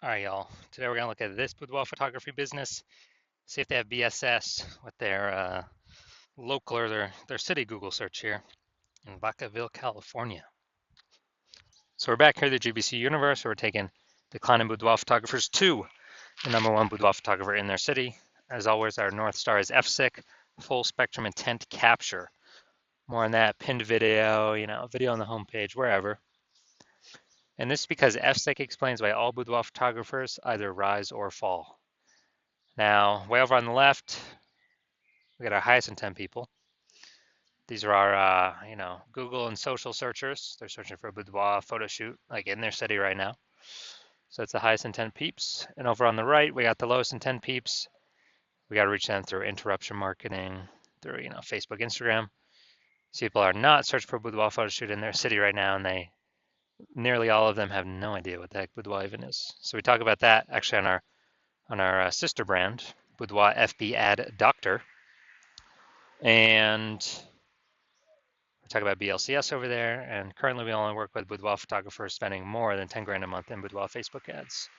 All right, y'all. Today we're gonna look at this boudoir photography business, see if they have BSS with their local or their city Google search here in Vacaville, California. So we're back here at the GBC universe. We're taking declining boudoir photographers to the #1 boudoir photographer in their city. As always, our North Star is FSIC, full spectrum intent capture. More on that, pinned video, video on the homepage, wherever. And this is because FSIC explains why all boudoir photographers either rise or fall. Now, way over on the left, we got our highest intent people. These are our, Google and social searchers. They're searching for a boudoir photo shoot, like in their city right now. So it's the highest intent peeps. And over on the right, we got the lowest intent peeps. We got to reach them through interruption marketing, through, Facebook, Instagram. So people are not searching for a boudoir photo shoot in their city right now, and nearly all of them have no idea what the heck boudoir even is. So we talk about that actually on our sister brand, Boudoir FB Ad Doctor. And we talk about BLCS over there, and currently we only work with boudoir photographers spending more than 10 grand a month in boudoir Facebook ads.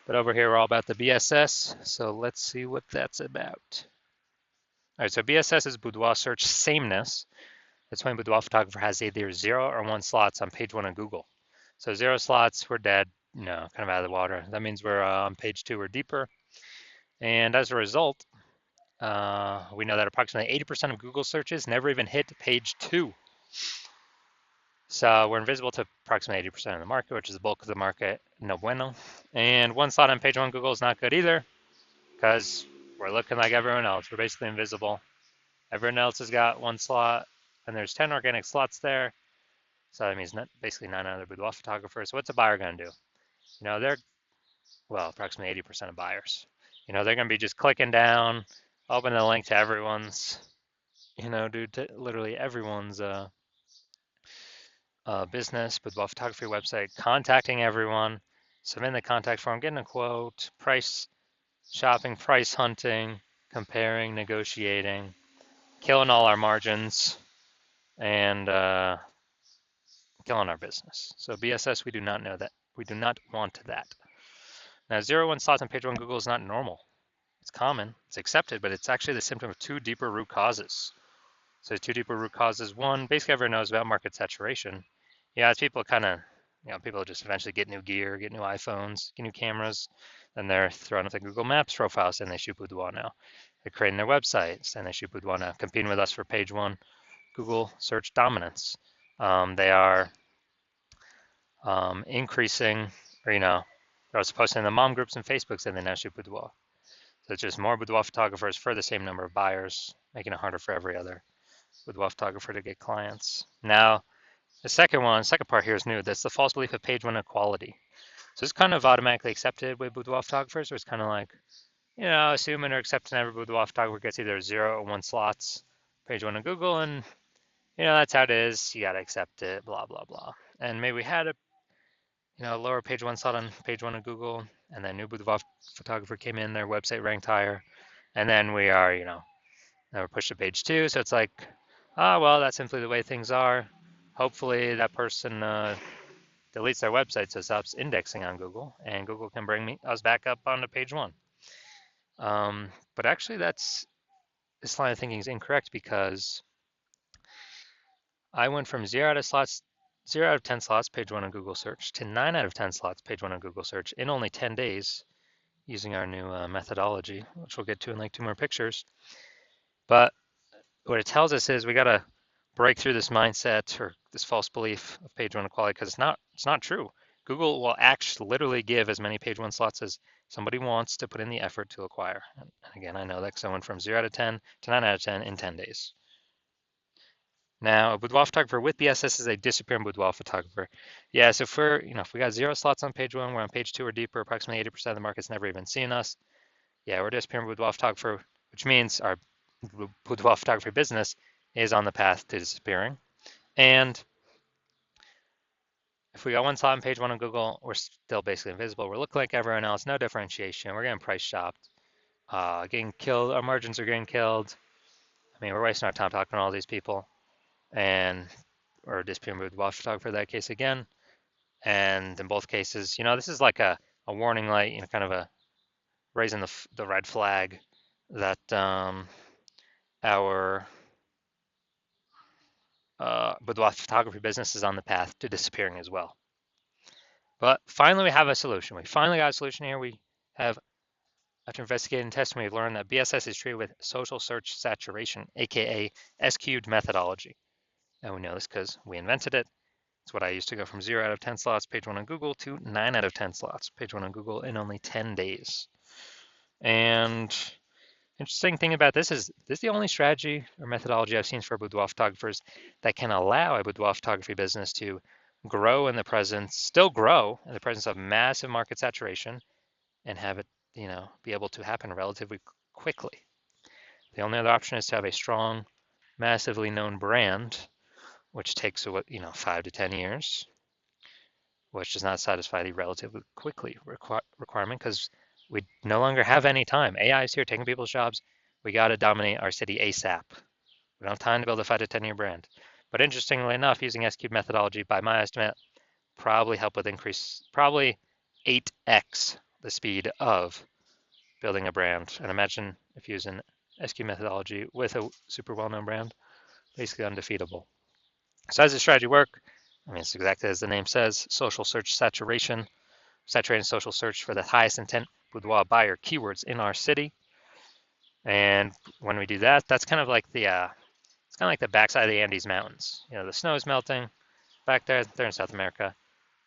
But over here, we're all about the BSS, so let's see what that's about. All right, so BSS is boudoir search sameness. That's when boudoir photographer has either 0 or 1 slots on page 1 of Google. So 0 slots, we're dead, kind of out of the water. That means we're on page 2 or deeper. And as a result, we know that approximately 80% of Google searches never even hit page 2. So we're invisible to approximately 80% of the market, which is the bulk of the market, no bueno. And 1 slot on page 1 Google is not good either, because we're looking like everyone else. We're basically invisible. Everyone else has got 1 slot, and there's 10 organic slots there. So that means basically 9 other boudoir photographers. So what's a buyer going to do? They're, approximately 80% of buyers. They're going to be just clicking down, open the link to everyone's, to literally everyone's business, boudoir photography website, contacting everyone, submitting the contact form, getting a quote, price shopping, price hunting, comparing, negotiating, killing all our margins, and killing our business. So BSS, we do not know that. We do not want that. Now, 0, 1 slots on page 1 Google is not normal. It's common, it's accepted, but it's actually the symptom of 2 deeper root causes. So 2 deeper root causes. One, basically everyone knows about market saturation. As people people just eventually get new gear, get new iPhones, get new cameras, and they're throwing up the Google Maps profiles and they shoot boudoir now. They're creating their websites and they shoot boudoir now, competing with us for page 1 Google search dominance. They are increasing, or they're also posting in the mom groups and Facebooks and they now shoot boudoir. So it's just more boudoir photographers for the same number of buyers, making it harder for every other boudoir photographer to get clients. Now, the second part here is new. That's the false belief of page 1 equality. So it's kind of automatically accepted with boudoir photographers, where it's kind of like, assuming or accepting every boudoir photographer gets either 0 or 1 slots, page 1 of Google, and that's how it is. You got to accept it, blah, blah, blah. And maybe we had a lower page 1 slot on page 1 of Google, and then new boudoir photographer came in, their website ranked higher, and then we are, now we're pushed to page 2. So it's like, well, that's simply the way things are. Hopefully that person deletes their website so it stops indexing on Google, and Google can bring us back up onto page 1. But actually, this line of thinking is incorrect, because I went from 0 out of 10 slots, page 1 on Google search, to 9 out of 10 slots, page 1 on Google search in only 10 days using our new methodology, which we'll get to in like 2 more pictures. But what it tells us is we got to break through this mindset or this false belief of page 1 equality, because it's not true. Google will actually literally give as many page 1 slots as somebody wants to put in the effort to acquire. And again, I know that because I went from 0 out of 10 to 9 out of 10 in 10 days. Now, a boudoir photographer with BSS is a disappearing boudoir photographer. So if we got 0 slots on page 1, we're on page 2 or deeper, approximately 80% of the market's never even seen us. We're a disappearing boudoir photographer, which means our boudoir photography business is on the path to disappearing. And if we got 1 slot on page 1 on Google, we're still basically invisible. We're looking like everyone else, no differentiation. We're getting price shopped, getting killed. Our margins are getting killed. We're wasting our time talking to all these people, and we're disappearing boudoir photographer in that case again. And in both cases, this is like a warning light, kind of a raising the red flag that our boudoir photography business is on the path to disappearing as well. But finally, we have a solution. We finally got a solution here. We have, after investigating and testing, we've learned that BSS is treated with social search saturation, aka S-cubed methodology. And we know this because we invented it. It's what I used to go from 0 out of 10 slots, page 1 on Google, to 9 out of 10 slots, page 1 on Google, in only 10 days. And interesting thing about this is the only strategy or methodology I've seen for boudoir photographers that can allow a boudoir photography business to still grow in the presence of massive market saturation and have it, be able to happen relatively quickly. The only other option is to have a strong, massively known brand, which takes, 5 to 10 years, which does not satisfy the relatively quickly requirement because we no longer have any time. AI is here taking people's jobs. We got to dominate our city ASAP. We don't have time to build a 5 to 10-year brand. But interestingly enough, using S-cube methodology, by my estimate, probably 8x the speed of building a brand. And imagine if you use an S-cube methodology with a super well-known brand, basically undefeatable. So how does this strategy work? I mean, it's exactly as the name says, social search saturation, saturating social search for the highest intent boudoir buyer keywords in our city. And when we do that, that's kind of like it's kind of like the backside of the Andes Mountains. The snow is melting back there. They're in South America,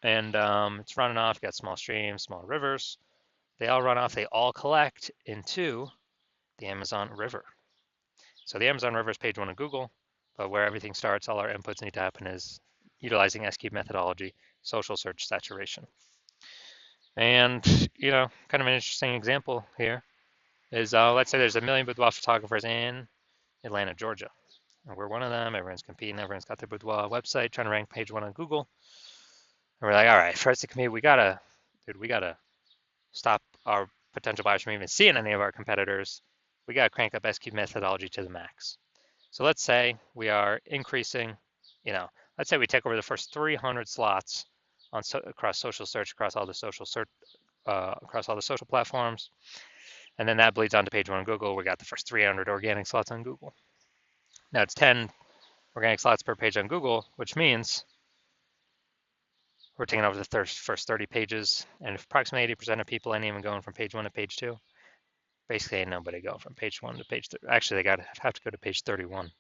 and it's running off. You got small streams, small rivers. They all run off. They all collect into the Amazon River. So the Amazon River is page 1 of Google, but where everything starts, all our inputs need to happen is utilizing S-cube methodology, social search saturation. And, kind of an interesting example here is, let's say there's 1 million boudoir photographers in Atlanta, Georgia. And we're one of them. Everyone's competing. Everyone's got their boudoir website trying to rank page 1 on Google. And we're like, all right, for us to compete, we gotta stop our potential buyers from even seeing any of our competitors. We gotta crank up S-cube methodology to the max. So let's say we are increasing, let's say we take over the first 300 slots across social search, across all the social platforms, and then that bleeds onto page 1 on Google. We got the first 300 organic slots on Google. Now it's 10 organic slots per page on Google, which means we're taking over the first 30 pages, and if approximately 80% of people ain't even going from page 1 to page 2, basically ain't nobody going from page 1 to page 3. Actually, they have to go to page 31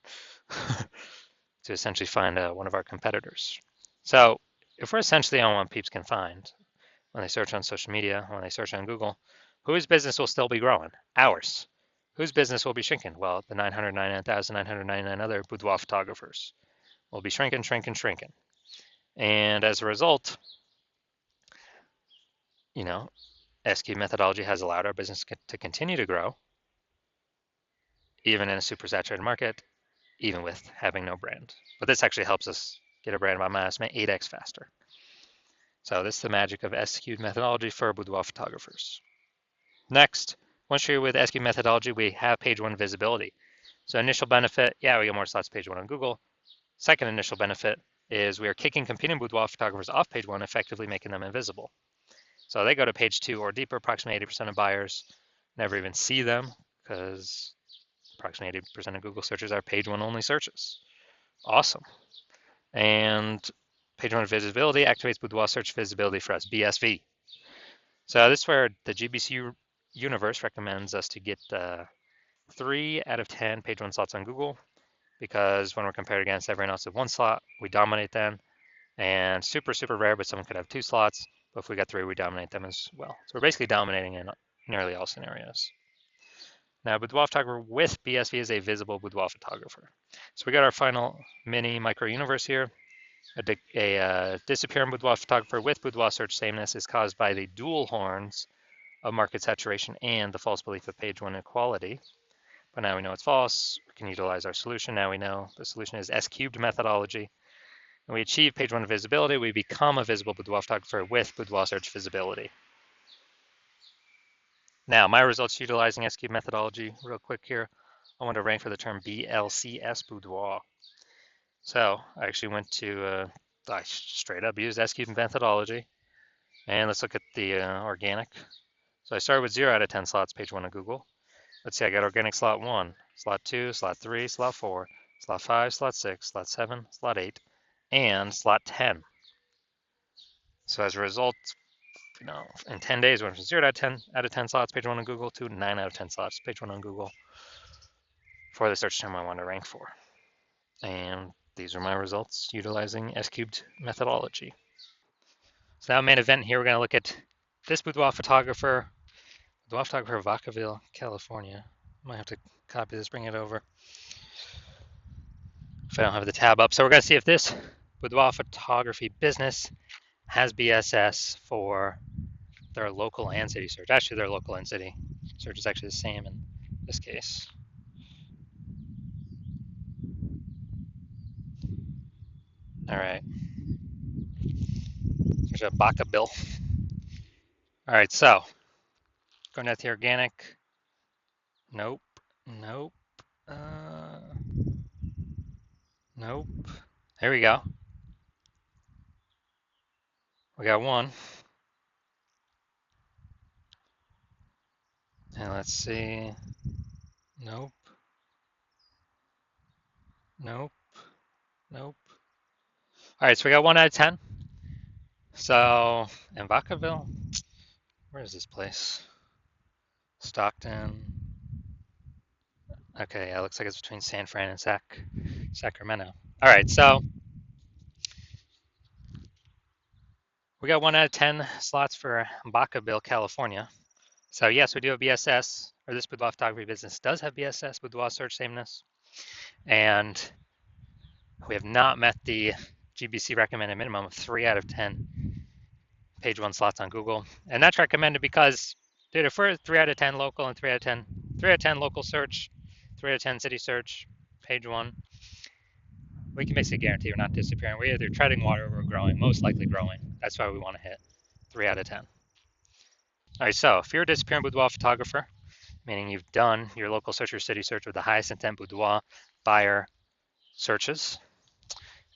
to essentially find one of our competitors. So if we're essentially on what peeps can find when they search on social media, when they search on Google, whose business will still be growing? Ours. Whose business will be shrinking? Well, the 999,999 other boudoir photographers will be shrinking. And as a result, S-cube methodology has allowed our business to continue to grow, even in a super saturated market, even with having no brand. But this actually helps us get a brand by my estimate 8x faster. So this is the magic of S-cube methodology for boudoir photographers. Next, once you're with S-cube methodology, we have page 1 visibility. So initial benefit, we get more slots page 1 on Google. Second initial benefit is we are kicking competing boudoir photographers off page 1, effectively making them invisible. So they go to page 2 or deeper. Approximately 80% of buyers never even see them because approximately 80% of Google searches are page 1 only searches. Awesome. And page 1 visibility activates boudoir search visibility for us, BSV. So this is where the GBC universe recommends us to get 3 out of 10 page 1 slots on Google, because when we're compared against everyone else with 1 slot, we dominate them. And super, super rare, but someone could have 2 slots. But if we got 3, we dominate them as well. So we're basically dominating in nearly all scenarios. Now, boudoir photographer with BSV is a visible boudoir photographer. So we got our final mini micro universe here. A disappearing boudoir photographer with boudoir search sameness is caused by the dual horns of market saturation and the false belief of page 1 equality. But now we know it's false. We can utilize our solution. Now we know the solution is S-cubed methodology. And we achieve page 1 visibility. We become a visible boudoir photographer with boudoir search visibility. Now, my results utilizing S-cube methodology, real quick here. I want to rank for the term BLCS boudoir. So I actually went to, I straight up used S-cube methodology. And let's look at the organic. So I started with 0 out of 10 slots, page 1 of Google. Let's see, I got organic slot 1, slot 2, slot 3, slot 4, slot 5, slot 6, slot 7, slot 8, and slot 10. So as a result, in 10 days, went from 0 out of 10 slots, page 1 on Google, to 9 out of 10 slots, page 1 on Google for the search term I want to rank for. And these are my results utilizing S-cubed methodology. So now main event here, we're going to look at this boudoir photographer of Vacaville, California. Might have to copy this, bring it over if I don't have the tab up. So we're going to see if this boudoir photography business has BSS for their local and city search. Actually, their local and city search is actually the same in this case. All right. There's a Vacaville. All right, so going down to the organic. Nope. Nope. Nope. There we go. We got one. And let's see. Nope. Nope. Nope. All right, so we got 1 out of 10. So, in Vacaville, where is this place? Stockton. Okay, yeah, it looks like it's between San Fran and Sacramento. All right, so we got 1 out of 10 slots for Vacaville, California. So yes, we do have BSS, or this boudoir photography business does have BSS, boudoir search sameness, and we have not met the GBC recommended minimum of 3 out of 10 page 1 slots on Google, and that's recommended because, dude, if we're 3 out of 10 local and 3 out of 10 local search, 3 out of 10 city search, page 1, we can basically guarantee we're not disappearing. We're either treading water or we're growing, most likely growing. That's why we want to hit 3 out of 10. All right, so if you're a disappearing boudoir photographer, meaning you've done your local search or city search with the highest intent boudoir buyer searches,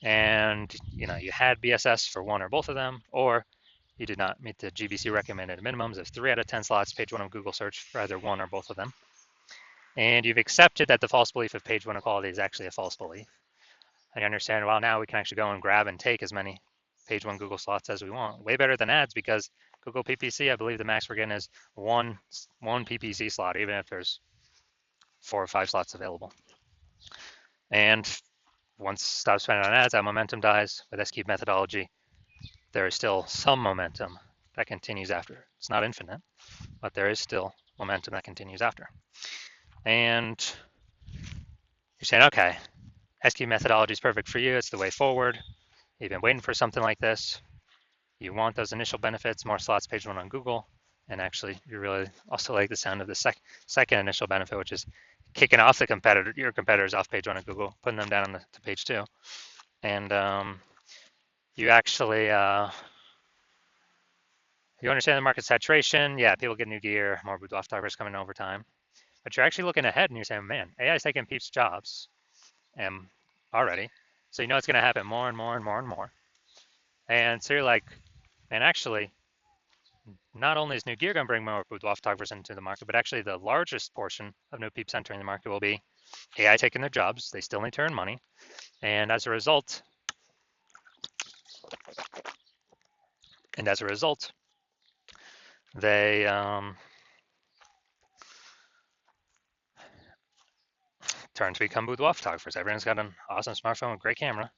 and you had BSS for one or both of them, or you did not meet the GBC recommended minimums of 3 out of 10 slots, page 1 of Google search for either one or both of them, and you've accepted that the false belief of page 1 equality is actually a false belief, and you understand, well, now we can actually go and grab and take as many page 1 Google slots as we want. Way better than ads, because Google PPC, I believe the max we're getting is one PPC slot, even if there's 4 or 5 slots available. And once stop spending on ads, that momentum dies. With S-cube methodology, there is still some momentum that continues after. It's not infinite, but there is still momentum that continues after. And you're saying, okay, S-cube methodology is perfect for you. It's the way forward. You've been waiting for something like this. You want those initial benefits, more slots, page 1 on Google. And actually, you really also like the sound of the second initial benefit, which is kicking off your competitors off page 1 of Google, putting them down to page 2. And you actually, you understand the market saturation. Yeah, people get new gear, more boudoir photographers coming over time. But you're actually looking ahead and you're saying, man, AI is taking people's jobs already. So you know it's going to happen more and more and more and more. And so you're like, man, actually, not only is new gear going to bring more boudoir photographers into the market, but actually the largest portion of new peeps entering the market will be AI taking their jobs. They still need to earn money. And as a result, they turn to become boudoir photographers. Everyone's got an awesome smartphone with great camera,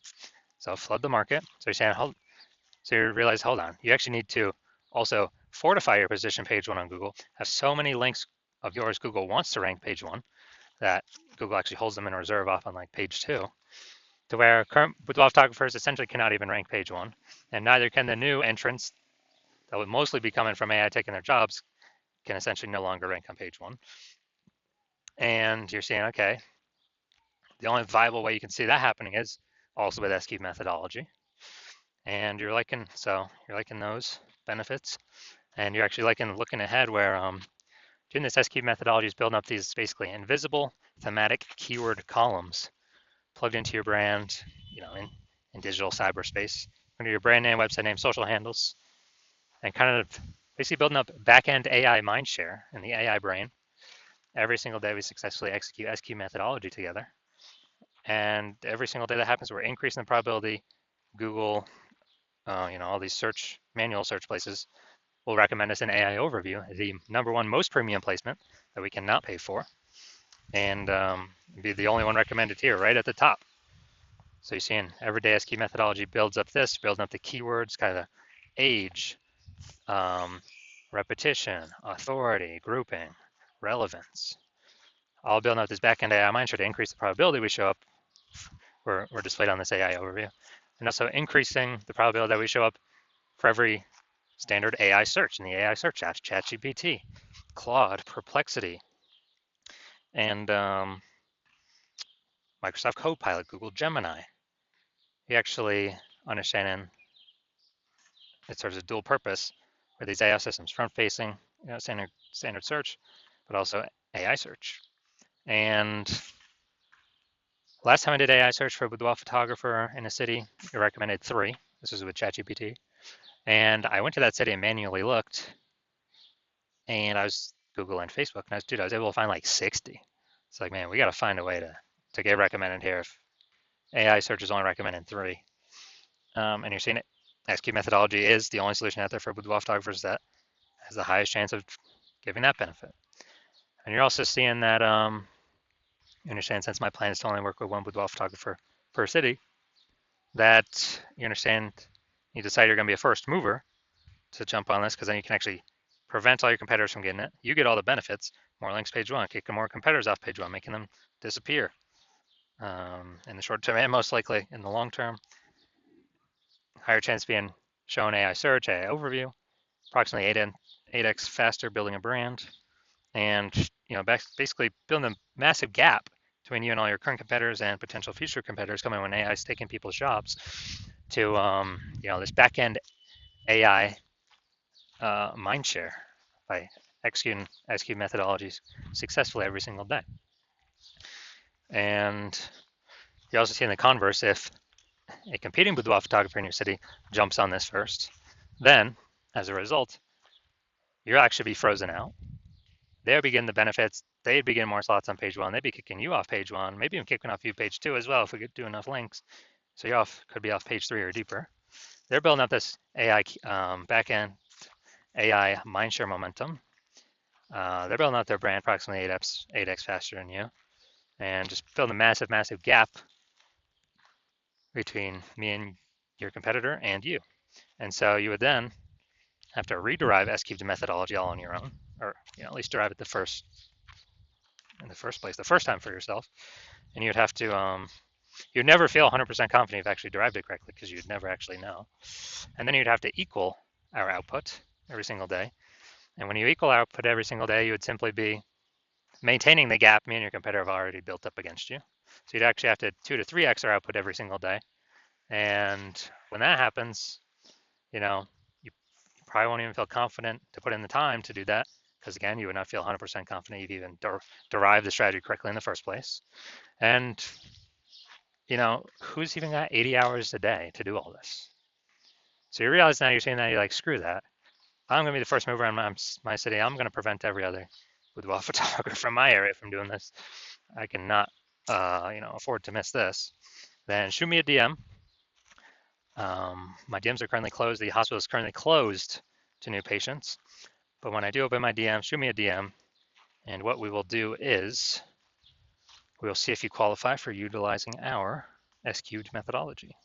so flood the market. So you're saying, so you realize, hold on, you actually need to also fortify your position page 1 on Google, have so many links of yours Google wants to rank page 1 that Google actually holds them in reserve off on like page 2, to where current boudoir photographers essentially cannot even rank page 1, and neither can the new entrants that would mostly be coming from AI taking their jobs, can essentially no longer rank on page 1. And you're saying, okay, the only viable way you can see that happening is also with S-cube methodology. And you're liking those benefits, and you're actually looking ahead where doing this S-cube methodology is building up these basically invisible thematic keyword columns plugged into your brand, in digital cyberspace, under your brand name, website name, social handles. and kind of basically building up back-end AI mindshare in the AI brain. Every single day we successfully execute SQ methodology together. And every single day that happens, we're increasing the probability Google, all these manual search places will recommend us an AI overview, the #1 most premium placement that we cannot pay for, and be the only one recommended here, right at the top. So you're seeing everyday SQ methodology builds up this, building up the keywords, kind of age, repetition, authority, grouping, relevance, all building up this backend AI mindshare to increase the probability we show up. We're displayed on this AI overview, and also increasing the probability that we show up for every standard AI search in the AI search apps, ChatGPT, Claude, Perplexity, and Microsoft Copilot, Google Gemini. You actually understanding it serves a dual purpose for these AI systems, front-facing, standard search, but also AI search. And last time I did AI search for a boudoir photographer in a city, it recommended 3. This was with ChatGPT. And I went to that city and manually looked, and I was Google and Facebook, and I was able to find like 60. It's like, man, we got to find a way to get recommended here if AI search is only recommending 3. And you're seeing it. SQ methodology is the only solution out there for boudoir photographers that has the highest chance of giving that benefit. And you're also seeing that, you understand, since my plan is to only work with one boudoir photographer per city, that you understand you decide you're going to be a first mover to jump on this, because then you can actually prevent all your competitors from getting it. You get all the benefits, more links page 1, kicking more competitors off page 1, making them disappear in the short term, and most likely in the long term. Higher chance of being shown AI search, AI overview, approximately 8x faster building a brand, and basically building a massive gap between you and all your current competitors and potential future competitors coming when AI is taking people's jobs to this back-end AI mindshare by executing SQ methodologies successfully every single day. And you also see in the converse, if a competing boudoir photographer in your city jumps on this first, then as a result, you'll actually be frozen out. They'll begin the benefits. They'd begin more slots on page 1. They'd be kicking you off page 1, maybe even kicking off you page 2 as well if we could do enough links. So you could be off page 3 or deeper. They're building up this AI backend AI mindshare momentum. They're building out their brand approximately 8x faster than you, and just building a massive, massive gap between me and your competitor and you. And so you would then have to rederive SQ methodology all on your own, or at least derive it in the first place, the first time for yourself. And you'd have to, you'd never feel 100% confident you've actually derived it correctly, because you'd never actually know. And then you'd have to equal our output every single day. And when you equal output every single day, you would simply be maintaining the gap me and your competitor have already built up against you. So you'd actually have to 2 to 3x our output every single day. And when that happens, you probably won't even feel confident to put in the time to do that, because again, you would not feel 100% confident you've even derived the strategy correctly in the first place. And who's even got 80 hours a day to do all this? So you realize now, you're saying that you're like, screw that. I'm going to be the first mover in my city. I'm going to prevent every other boudoir photographer from my area from doing this. I cannot, afford to miss this. Then shoot me a DM. My DMs are currently closed. The hospital is currently closed to new patients. But when I do open my DM, shoot me a DM. And what we will do is we will see if you qualify for utilizing our SQ methodology.